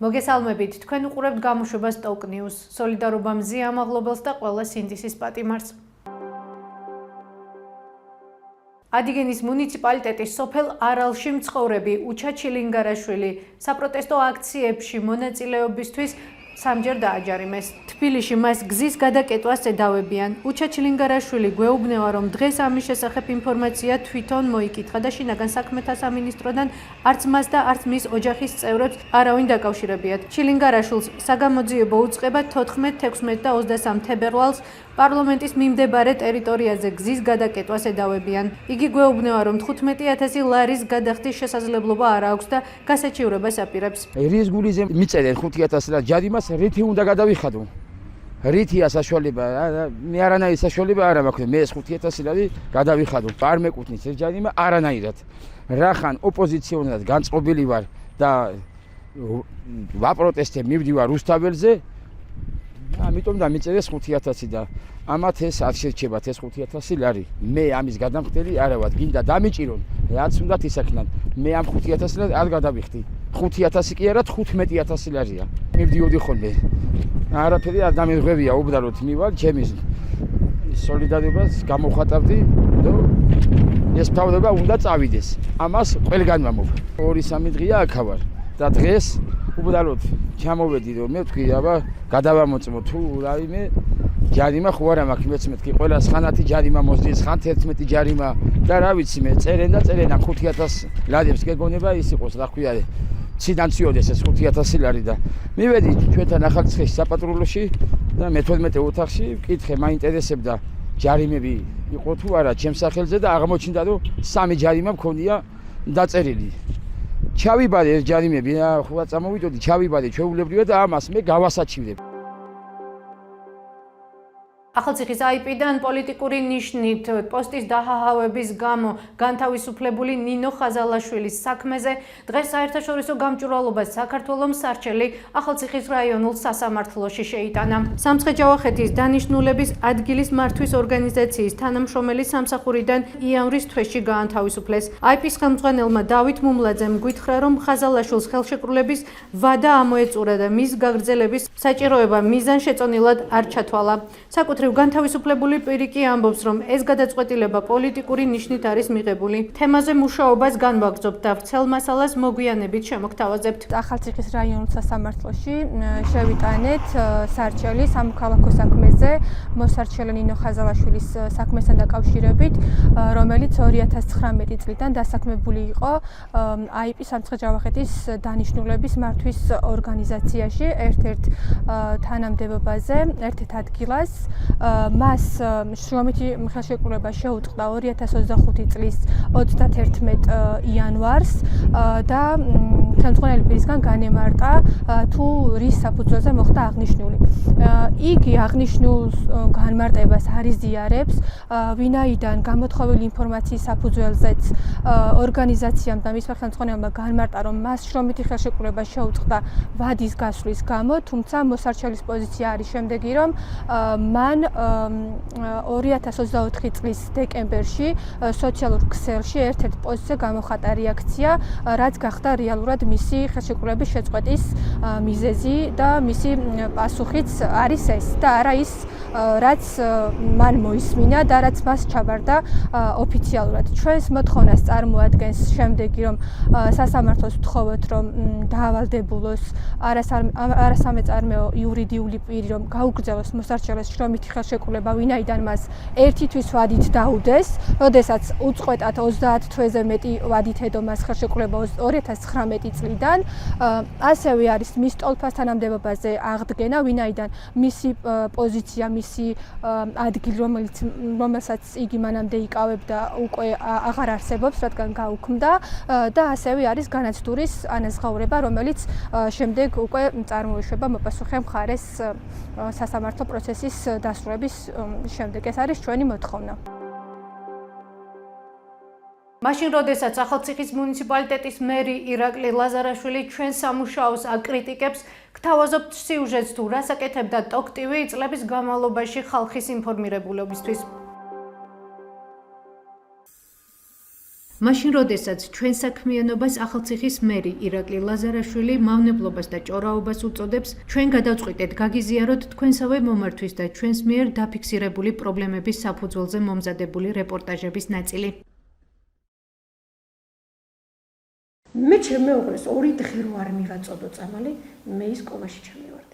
მოგესალმებით, თქვენ უყურებთ გამოშვებას Talk News. Სოლიდარობა მზია ამაღლობელს და ყველა სინდისის პატიმარს. ადიგენის მუნიციპალიტეტის სოფელ არალში მცხოვრები უჩა ჩილინგარაშვილი საპროტესტო აქციებში მონაწილეობისთვის სამჯერ დააჯარიმეს. თბილისში მას გზის გადაკეტვას ედავებიან. უჩა ჩილინგარაშვილი გვეუბნება, რომ დღეს ამის შესახებ ინფორმაცია თვითონ მოიკითხა და შინაგან საქმეთა სამინისტროდან არც მას და არც მის ოჯახის წევრებს არავინ დაკავშირებიათ. ჩილინგარაშვილს საგამოძიებო უწყება 14, 16 და 23 თებერვალს პარლამენტის მიმდებარე ტერიტორიაზე გზის გადაკეტვას ედავებიან. იგი გვეუბნება, რომ 15,000 ლარის გადახდის შესაძლებლობა არ აქვს და გასაჩივრებას აპირებს. რის გულიზე მიწერენ 5,000 ლარი ჯარიმას, რითი უნდა გადავიხადო? რითია საშუალება? მე არანაირი საშუალება არ მაქვს. მე ეს 5,000 ლარი გადავიხადო. არ მეკუთვნის ეს ჯარიმა არანაირად. რახან ოპოზიციონერად განწყობილი ვარ და ვაპროტესტე მივდივარ რუსთაველზე. ამიტომ დამიწერეს 5,000 და ამათ ეს არ შერჩებათ ეს 5,000 ლარი. მე ამის გადამხდელი არა ვარ. გინდა დამიჭირონ, რაც უნდათ ისაქნან. მე ამ 5,000 ლარი არ გადავიხდი. 5,000 კი არა, 15,000 ლარია. მივდიოდი ხოლმე. არაფერი არ დამეღვევია, უბრალოდ მივალ ჩემის სოლიდარობას გამოვხატავდი და ეს თავდება უნდა წავიდეს. ამას ყველგან ვამობ. 2-3 დღეა აქ ვარ და დღეს უბრალოდ ჩამოვედი რომ მე ვთქვი, აბა გადავამოწმო თუ რაიმე ჯარიმა ხო არა მაქვს, მეც მეთქი ყველა ხანათი ჯარიმა მოსდის, ხან 11 ჯარიმა და რა ვიცი მე წერენ და წერენ ამ 5,000 ლარებს გეგონება ის იყოს, რა ქვია, ციდან წიოდეს ეს 5,000 ლარი და მივედი ჩვენთან ახალციხეში საპატრულოში და მე-12 ოთახში ვკითხე, მაინტერესებდა ჯარიმები იყო თუ არა ჩემს სახელზე და აღმოჩნდა რომ 3 ჯარიმა მქონია დაწერილი. ჩავიბარე ეს ჯარიმები, ხო წამოვიდოდი, ჩავიბარე ჩვეულებრივად და ამას მე გავასაჩივრებ. ახალციხის IP-დან პოლიტიკური ნიშნით პოსტის დაჰაჰავების გამო განთავისუფლებული ნინო ხაზალაშვილის საქმეზე დღეს საერთაშორისო გამჭვირვალობას საქართველოს სარჩელი ახალციხის რაიონულ სასამართლოში შეიტანა. სამცხე-ჯავახეთის დანიშნულების ადგილის მართვის ორგანიზაციის თანამშრომელი სამსახურიდან იანვრის თვეში გაანთავისუფლეს. IP-ის ხელმძღვანელმა დავით მუმლაძემ გვითხრა, რომ ხაზალაშვილს ხელშეკრულების ვადა ამოეწურა და მის გაგრძელების საჭიროება მიზანშეწონილად არ ჩათვალა. განთავისუფლებული პირი კი ამბობს, რომ ეს გადაწყვეტილება პოლიტიკური ნიშნით არის მიღებული. თემაზე მუშაობას განვაგრძობთ და ვრცელ მასალას მოგვიანებით შემოგთავაზებთ. ახალციხის რაიონულ სასამართლოში შევიტანეთ სარჩელი სამოქალაქო საქმეზე მოსარჩელი ნინო ხაზალაშვილის საქმესთან დაკავშირებით, რომელიც 2019 წლიდან დასაქმებული იყო IP-ის სამცხე-ჯავახეთის დანიშნულების მართვის ორგანიზაციაში ერთ-ერთ თანამდებობაზე, ერთ-ერთ ადგილას. მას შრომითი ხელშეკრულება შეუწყდა 2025 წლის 31 იანვარს და ხელმძღვანელი პირისგან განემარტა თუ რის საფუძველზე მოხდა აღნიშნული. იგი აღნიშნულ განმარტებას არ იზიარებს, ვინაიდან გამოთხოვილი ინფორმაციის საფუძველზეც ორგანიზაციამ და მის ხელმძღვანელმა განმარტა, რომ მას შრომითი ხელშეკრულება შეუწყდა ვადის გასვლის გამო, თუმცა მოსარჩელის პოზიცია არის შემდეგი, რომ მან 2024 წლის დეკემბერში სოციალურ ქსელში ერთ-ერთ პოსტზე გამოხატა რეაქცია, რაც გახდა რეალურად მისი ხელშეკრულების შეწყვეტის მიზეზი და მისი პასუხიც არის ეს და არა ის, რაც მან მოისმინა და რაც მას ჩაბარდა ოფიციალურად. ჩვენს მოთხოვნას წარმოადგენს შემდეგი, რომ სასამართლოს ვთხოვოთ, რომ დაავალდებულოს არასამეწარმეო იურიდიული პირი, რომ გაუგრძელოს მოსარჩელეს შრომითი ხელშეკრულება, ვინაიდან მას ერთი თვის ვადით დაუდეს, როდესაც უწყვეტად 30 თვეზე მეტი ვადით ედო მას ხელშეკრულება 2019 წლიდან. ასევე არის მის ტოლფას თანამდებობაზე აღდგენა, ვინაიდან მისი პოზიცია, მისი ადგილი, რომელსაც იგი მანამდე იკავებდა, უკვე აღარ არსებობს, რადგან გაუქმდა და ასევე არის განაცდურის ანაზღაურება, რომელიც შემდეგ უკვე წარმოიშვება მოპასუხე მხარეს სასამართლო პროცესის დასრულების შემდეგ. ეს არის ჩვენი მოთხოვნა. მაშინ როდესაც ახალციხის მუნიციპალიტეტის მერი ირაკლი ლაზარაშვილი ჩვენ სამუშაოს აკრიტიკებს, გთავაზობთ სიუჟეტს თუ რას აკეთებდა ტოქტივი წლების განმავლობაში ხალხის ინფორმირებულობისთვის. მაშინ როდესაც ჩვენ საქმიანობას ახალციხის მერი ირაკლი ლაზარაშვილი მავნებლობას და ჭორაობას უწოდებს, ჩვენ გადავწყვიტეთ გაგიზიაროთ თქვენსავე მომართვის და ჩვენს მიერ დაფიქსირებული პრობლემების საფუძველზე მომზადებული რეპორტაჟების ნაწილი. მე ჩემეუღლეს 2 დღე რო არ მივაწოდო წამალი, მე ის კომაში ჩამივარდე.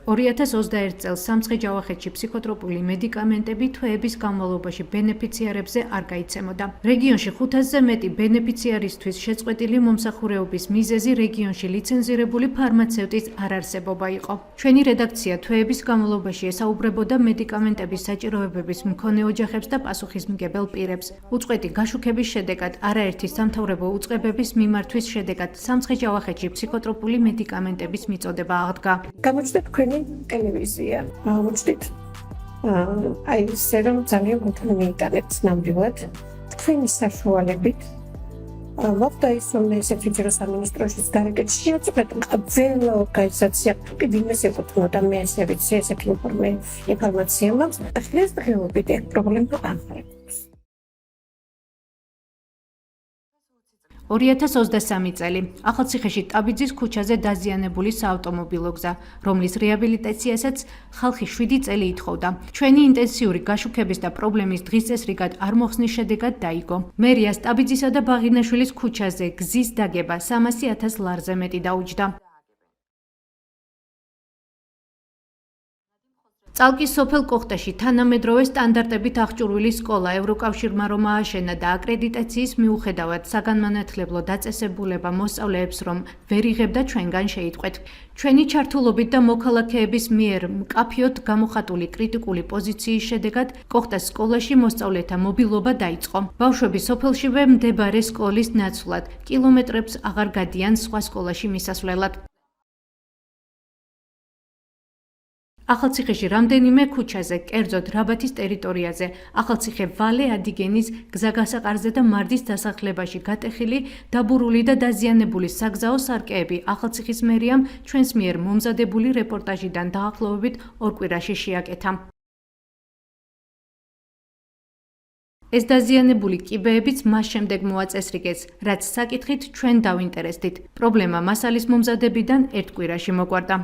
2021 წელს სამცხე-ჯავახეთში ფსიქოტროპული მედიკამენტები თვეების განმავლობაში ბენეფიციარებზე არ გაიცემოდა. რეგიონში 500-ზე მეტი ბენეფიციარისთვის შეწყვეტილი მომსახურეობის მიზეზი რეგიონში ლიცენზირებული ფარმაცევტის არარსებობა იყო. ჩვენი რედაქცია თვეების განმავლობაში ესაუბრებოდა მედიკამენტების საჭიროებების მქონე ოჯახებს და პასუხისმგებელ პირებს. უწყვეტი გაშუქების შედეგად არაერთი სამთავრობო უწყებების მიმართვის შედეგად სამცხე-ჯავახეთში ფსიქოტროპული მედიკამენტების მიწოდება აღდგა. გამოჩნდა თქვენი ტელევიზია. აღმოჩნდით აი ესე რომ ძალიან გუთნ მიიტანეთ ნამდვილად თქვენი საშუალებით. მოხდა ის რომ ესეთი ჯერ სამინისტროშიც გარეკეთში შეაწყვეტ ყველა ორგანიზაცია კი ვინმე ეკუთვნოდა მე ესე ვიცი ესეთი ინფორმაცია მაქვს. დღესდღეობით ეს პრობლემა აღარ 2023 წელი ახალციხეში ტაბიძის ქუჩაზე დაზიანებული საავტომობილო გზა, რომლის რეაბილიტაციასაც ხალხი 7 წელი ითხოვდა. ჩვენი ინტენსიური გაშუქების და პრობლემის დღის წესრიგად არ მოხსნის შედეგად დაიგო. მერიას ტაბიძისა და ბაღინაშვილის ქუჩაზე გზის დაგება 300,000 ლარზე მეტი დაუჯდა. წალკის სოფელ კოხტაში თანამედროვე სტანდარტებით აღჭურვილი სკოლა ევროკავშირმა რომ ააშენა და აკრედიტაციის მიუხედავად საგანმანათლებლო დაწესებულება მოსწავლეებს რომ ვერ იღებდა ჩვენგან შეიტყვეთ. ჩვენი ჩართულობით და მოქალაქეების მიერ მკაფიოდ გამოხატული კრიტიკული პოზიციის შედეგად კოხტას სკოლაში მოსწავლეთა მობილობა დაიწყო. ბავშვები სოფელშივე მდებარე სკოლის ნაცვლად კილომეტრებს აღარ გადიან სხვა სკოლაში მისასვლელად. ახალციხეში რამდენიმე ქუჩაზე, კერძოდ რაბათის ტერიტორიაზე, ახალციხე ვალე ადიგენის გზაგასაყარზე და მარდის დასახლებაში გატეხილი, დაბურული და დაზიანებული საგზაო სარკეები ახალციხის მერიამ ჩვენს მიერ მომზადებული რეპორტაჟიდან დაახლოებით 2 კვირაში შეაკეთა. ეს დაზიანებული კიბეებიც მას შემდეგ მოაწესრიგეს, რაც საკითხით ჩვენ დავინტერესდით. პრობლემა მასალის მომზადებიდან 1 კვირაში მოგვარდა.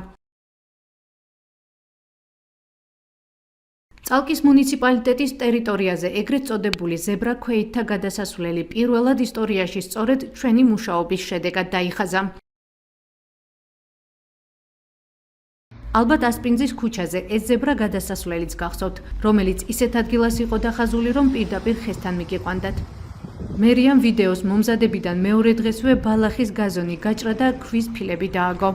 წალკის მუნიციპალიტეტის ტერიტორიაზე ეგრეთ წოდებული ზებრა ქვეითთა გადასასვლელი პირველად ისტორიაში სწორედ ჩვენი მუშაობის შედეგად დაიხაზა. ალბათ ასპინძის ქუჩაზე ეს ზებრა გადასასვლელიც გახსოვთ, რომელიც ისეთ ადგილას იყო დახაზული, რომ პირდაპირ ხესთან მიგიყვანდათ. მერიამ ვიდეოს მომზადებიდან მეორე დღესვე ბალახის გაზონი გაჭრა და ქვის ფილები დააგო.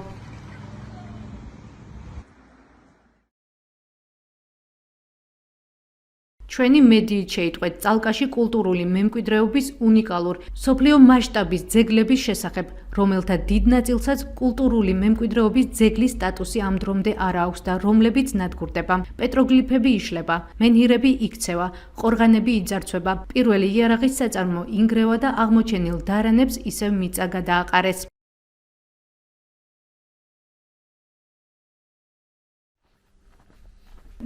ჩვენი მედიით შეიტყვეთ წალკაში კულტურული მემკვიდრეობის უნიკალურ სოფლიო მასშტაბის ძეგლების შესახებ, რომელთა დიდ ნაწილსაც კულტურული მემკვიდრეობის ძეგლის სტატუსი ამ დრომდე არ აქვს და რომლებიც ნადგურდება. პეტროგლიფები იშლება, მენჰირები იქცევა, ყორღანები იძარცვება, პირველი იარაღის საწარმო ინგრევა და აღმოჩენილ დარანებს ისევ მიწა გადააყარეს.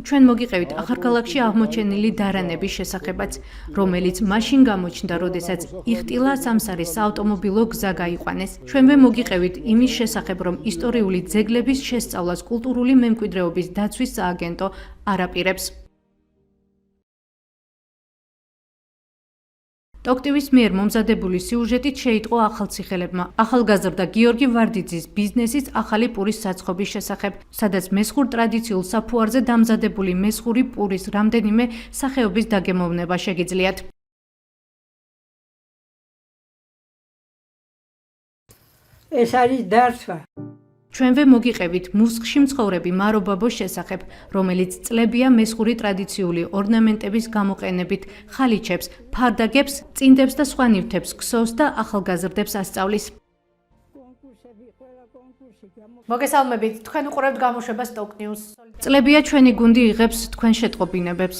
ჩვენ მოგიყევით ახალქალაქში აღმოჩენილი დარანების შესახებაც, რომელიც მაშინ გამოჩნდა, როდესაც იხტილა სამსარის საავტომობილო გზა გაიყვანეს. ჩვენვე მოგიყევით იმის შესახებ, რომ ისტორიული ძეგლების შესწავლას კულტურული მემკვიდრეობის დაცვის სააგენტო არ აპირებს. ტოქტივის მიერ მომზადებული სიუჟეტით შეიტყო ახალციხელებმა ახალგაზრდა გიორგი ვარდიძის ბიზნესის ახალი პურის საცხობის შესახებ, სადაც მესხურ ტრადიციულ საფუარზე დამზადებული მესხური პურის რამდენიმე სახეობის დაგემოვნება შეგიძლიათ. ეს არის დარცვა. ჩვენვე მოგიყევით მუსხში მცხოვრები მარო ბაბოს შესახებ, რომელიც წლებია მესხური ტრადიციული ორნამენტების გამოყენებით ხალიჩებს, ფარდაგებს, წინდებს და სხვა ნივთებს ქსოვს და ახალგაზრდებს ასწავლის. მოგესალმებით, თქვენ უყურებთ გამოშვებას Talk News. წლებია ჩვენი გუნდი იღებს თქვენ შეტყობინებებს.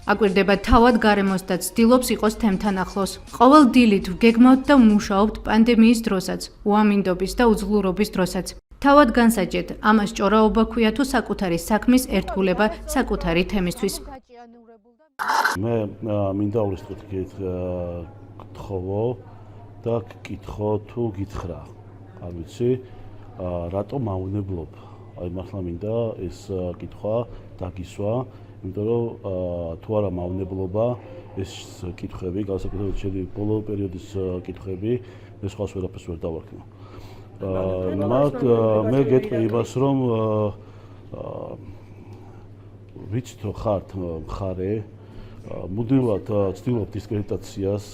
აკვირდება თავად გარემოს და ცდილობს იყოს თემთან ახლოს. ყოველ დილით ვგეგმავთ და ვმუშაობთ პანდემიის დროსაც, უამინდობის და უძლურობის დროსაც. თავად განსაჯეთ, ამას ჭორაობა ქვია თუ საკუთარი საქმის ერთგულება საკუთარი თემისთვის. მე მინდა ურისტოთ გითხოვო და გკითხო თუ გითხრა. არ ვიცი, რატომ მავნებლობ? აი მართლა მინდა ეს კითხვა დაგისვა, იმიტომ რომ თუ არა მავნებლობა, ეს კითხვები, განსაკუთრებით შენი ბოლო პერიოდის კითხვები, მე სხვას ვერაფერს ვერ დავარქმევ. მე გეტყვი იმას, რომ ვიცით რომ ხართ მხარე, მუდმივად ცდილობ დისკრედიტაციას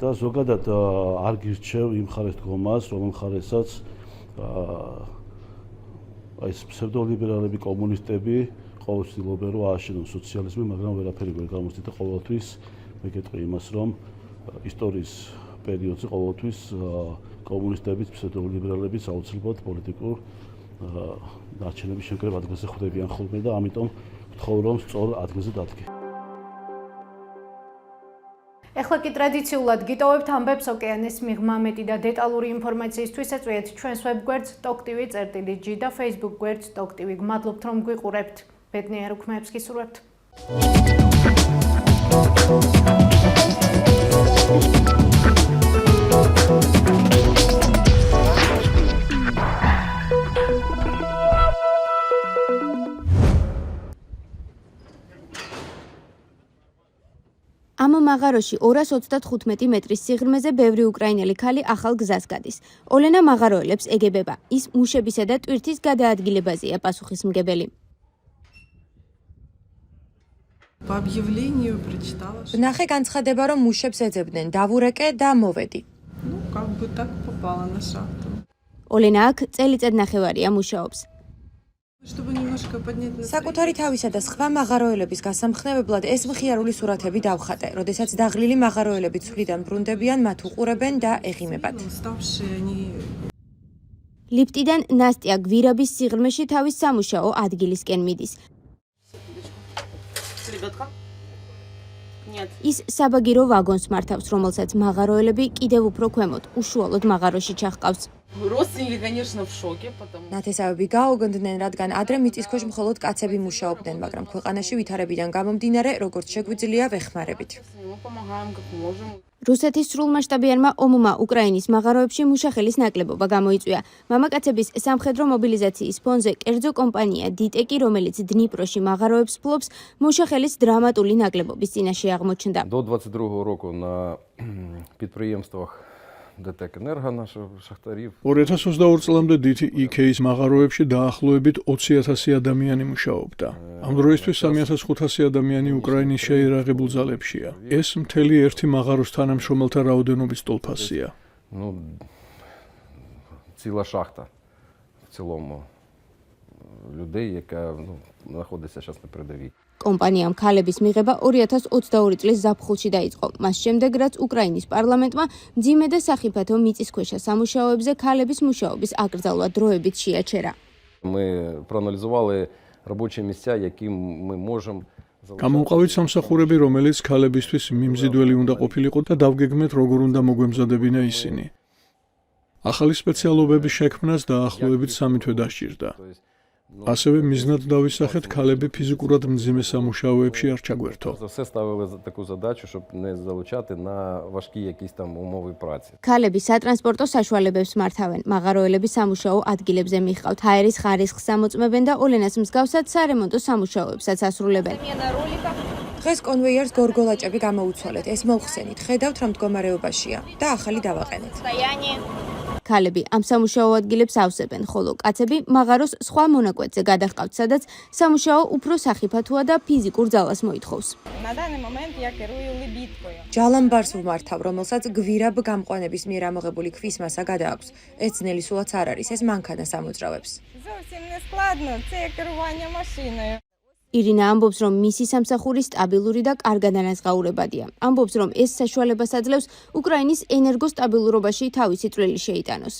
და ზოგადად არ გირჩევ იმ მხარეს დგომას, რომ მხარესაც ეს ფსევდოლიბერალები, კომუნისტები ყოველ ცდილობენ რომ ააშენონ სოციალიზმი, მაგრამ ვერაფერი ვერ გამოსდით და ყოველთვის მე გეტყვი იმას, რომ ისტორიის პერიოდში ყოველთვის კომუნისტებიც, ფსევდოლიბერალებიც აუცილებლად პოლიტიკურ ნარჩენების შეკრებ ადგილზე ხვდებიან ხოლმე და ამიტომ ვთხოვ რომ სწორ ადგილზე დადგე. ეხლა კი ტრადიციულად გიტოვებთ ამბებს ოკეანეს მიღმა მეტი და დეტალური ინფორმაციისთვის ეწვიეთ ჩვენს ვებგვერდს TokTV.gr და Facebook გვერდს TokTV. გმადლობთ რომ გვიყურებთ. ბედნიერ უქმეებს გისურვებთ. ამ მაღაროში 235 მეტრის სიღრმეზე ბევრი უკრაინელი ქალი ახალ გზას გადის. ოლენა მაღაროელებს ეგებება. ის მუშებისა და ტვირთის გადაადგილებაზეა პასუხისმგებელი. ნახე განცხადება, რომ მუშებს ეძებდნენ, დავურეკე და მოვედი. ოლენა აქ წელიწად ნახევარია მუშაობს. საკუთარი თავისა და სხვა მაღაროელების გასამხნევებლად ეს მხიარული სურათები დავხატე, როდესაც დაღლილი მაღაროელები ცვლიდან ბრუნდებიან, მათ უყურებენ და ეღიმებათ. ლიფტიდან ნასტია გვირაბის სიღრმეში თავის სამუშაო ადგილისკენ მიდის. ის საბაგირო ვაგონს მართავს, რომელსაც მაღაროელები კიდევ უფრო ქვემოთ, უშუალოდ მაღაროში ჩაჰყავს. ნათესავები გაოგონდნენ, რადგან ადრე მიწისქვეშ მხოლოდ კაცები მუშაობდნენ, მაგრამ ქვეყანაში ვითარებიდან გამომდინარე, როგორც შეგვიძლია ვეხმარებით. რუსეთის სრულმასშტაბიანმა ომმა უკრაინის მაღაროებში მუშახელის ნაკლებობა გამოიწვია. მამაკაცების სამხედრო მობილიზაციის ფონზე კერძო კომპანია დიტეკი, რომელიც დნიპროში მაღაროებს ფლობს, მუშახელის დრამატული ნაკლებობის წინაშე აღმოჩნდა. До 22-го року на підприємствах ДТЕК Енерго наших шахтарів 2022 წლამდე DTEK-ის მაღაროებში დაახლოებით 20,000 ადამიანი მუშაობდა. ამ დროისთვის 3,500 ადამიანი უკრაინის შეიარაღებულ ძალებშია. ეს მთელი ერთი მაღაროს თანამშრომელთა რაოდენობის ტოლფასია. ну ціла шахта в цілому людей, яка знаходиться зараз на передовій. კომპანიამ ქალების მიღება 2022 წლის ზაფხულში დაიწყო. მას შემდეგ, რაც უკრაინის პარლამენტმა მძიმე და სახიფათო მიწისქვეშა სამუშაოებზე ქალების მუშაობის აკრძალვა დროებით შეაჩერა. Ми проаналізували робочі місця, які ми можемо გამოვყავით სამსახურები, რომელიც ქალებისთვის მიმზიდველი უნდა ყოფილიყო და დავგეგმეთ, როგორ უნდა მოგვემზადებინა ისინი. ახალი სპეციალობების შექმნას დაახლოებით 3 თვე დასჭირდა. ასევე მიზნად დავისახეთ, ქალები ფიზიკურად მძიმე სამუშაოებში არ ჩაგვერთო. Все ставили таку задачу, щоб не залучати на важкі якісь там умови праці. ქალები სატრანსპორტო საშუალებებს მართავენ, მაღაროელები სამუშაო ადგილებზე მიჰყავთ, ჰაერის ხარისხს ამოწმებენ და ოლენას მსგავსად სარემონტო სამუშაოებსაც ასრულებენ. დღეს კონვეიერს გორგოლაჭები გამოუცვალეთ, ეს მოვხსენით, ხედავთ რა მდგომარეობაშია და ახალი დავაყენეთ. ქალები ამ სამუშაო ადგილებს ავსებენ, ხოლო კაცები მაღაროს სხვა მონაკვეთზე გადაჰყავთ, სადაც სამუშაო უფრო სახიფათოა და ფიზიკურ ძალას მოითხოვს. ჯალამბარს ვმართავ, რომელსაც გვირაბ გამყვანების მიერ ამოღებული ქვის მასა გადააქვს. ეს ძნელი სულაც არ არის, ეს მანქანას ამოძრავებს. ირინა ამბობს, რომ მისი სამსახური სტაბილური და კარგად ანაზღაურებადია. ამბობს, რომ ეს საშუალებას აძლევს უკრაინის ენერგოსტაბილურობაში თავისი წვლილი შეიტანოს.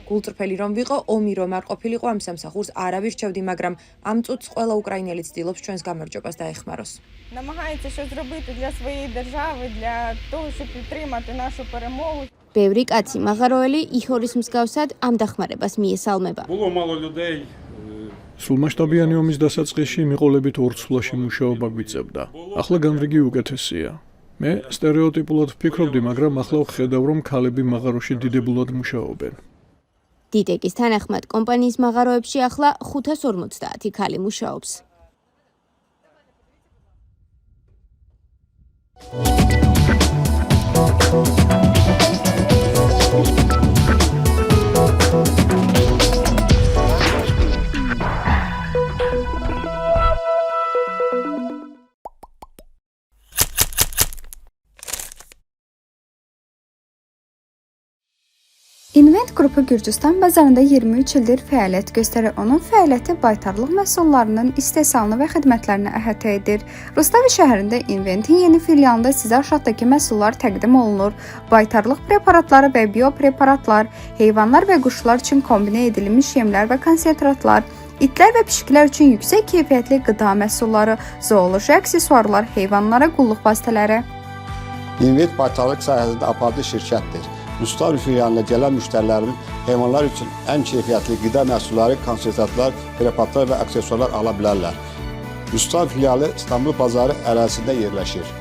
გულწრფელი რომ ვიყო, ომი რომ არ ყოფილიყო, ამ სამსახურს არ ავირჩევდი, მაგრამ ამ წუთს ყველა უკრაინელი ცდილობს ჩვენს გამარჯვებას დაეხმაროს. Намагається щось зробити для своєї держави, для того, щоб підтримати нашу перемогу. ბევრი კაცი მაღაროელი ihores მსგავსად ამ დახმარებას მიესალმება. Було мало людей. სრულმასშტაბიანი ომის დასაწყისში მიყოლებით ორცვლაში მუშაობა გვიწევდა. ახლა განრიგი უკეთესია. მე სტერეოტიპულად ვფიქრობდი, მაგრამ ახლა ვხედავ, რომ ქალები მაღაროში დიდებულად მუშაობენ. დიტეკის თანახმად, კომპანიის მაღაროებში ახლა 550 ქალი მუშაობს. İnvent qrupu Gürcüstan bazarında 23 ildir fəaliyyət göstərir. Onun fəaliyyəti baytarlıq məhsullarının istehsalını və xidmətlərini əhatə edir. Rustavi şəhərində İnventin yeni filialında sizə aşağıdakı məhsullar təqdim olunur. Baytarlıq preparatları və biopreparatlar, heyvanlar və quşlar üçün kombinə edilmiş yemlər və konsentratlar, itlər və pişiklər üçün yüksək keyfiyyətli qida məhsulları, zooloji aksesuarlar, heyvanlara qulluq vasitələri. İnvent baytarlıq sahəsində aparıcı şirkətdir. Rustavi filialına gələn müştərilərin heyvanlar üçün ən keyfiyyətli qida məhsulları, konsentratlar, preparatlar və aksesuarlar ala bilərlər. Rustavi filialı İstanbul bazarı ərazisində yerləşir.